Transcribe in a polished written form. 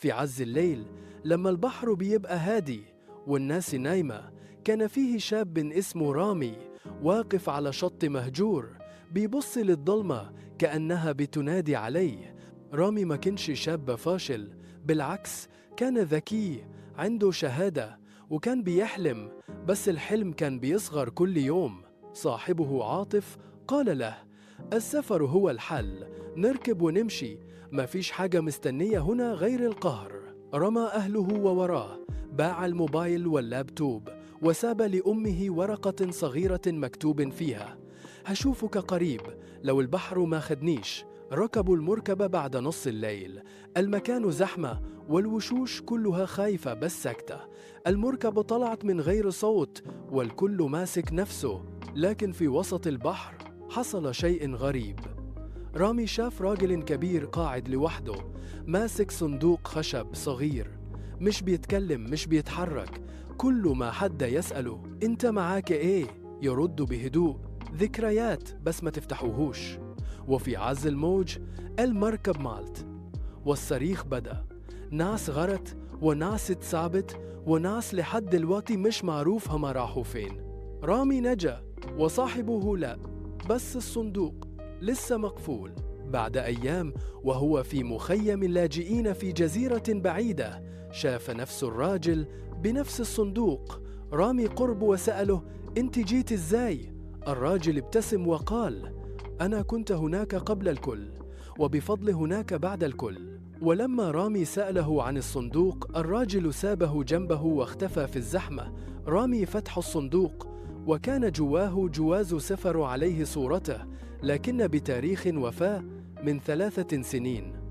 في عز الليل لما البحر بيبقى هادي والناس نايمة، كان فيه شاب اسمه رامي واقف على شط مهجور بيبص للضلمة كأنها بتنادي عليه. رامي ما كانش شاب فاشل، بالعكس كان ذكي، عنده شهادة وكان بيحلم، بس الحلم كان بيصغر كل يوم. صاحبه عاطف قال له: السفر هو الحل، نركب ونمشي، ما فيش حاجة مستنية هنا غير القهر. رمى أهله ووراه، باع الموبايل واللابتوب وساب لأمه ورقة صغيرة مكتوب فيها: هشوفك قريب لو البحر ما خدنيش. ركبوا المركبة بعد نص الليل، المكان زحمة والوشوش كلها خايفة بس ساكتة. المركبة طلعت من غير صوت والكل ماسك نفسه، لكن في وسط البحر حصل شيء غريب. رامي شاف راجل كبير قاعد لوحده ماسك صندوق خشب صغير، مش بيتكلم مش بيتحرك. كل ما حد يسأله: انت معاك ايه؟ يرد بهدوء: ذكريات بس ما تفتحوهوش. وفي عز الموج المركب مالت والصريخ بدأ، ناس غرت وناس اتثابت وناس لحد دلوقتي مش معروف هما راحوا فين. رامي نجا وصاحبه لا، بس الصندوق لسه مقفول. بعد أيام وهو في مخيم اللاجئين في جزيرة بعيدة، شاف نفس الراجل بنفس الصندوق. رامي قرب وسأله: انت جيت ازاي؟ الراجل ابتسم وقال: أنا كنت هناك قبل الكل وبفضل هناك بعد الكل. ولما رامي سأله عن الصندوق، الراجل سابه جنبه واختفى في الزحمة. رامي فتح الصندوق وكان جواه جواز سفر عليه صورته، لكن بتاريخ وفاة من 3 سنين.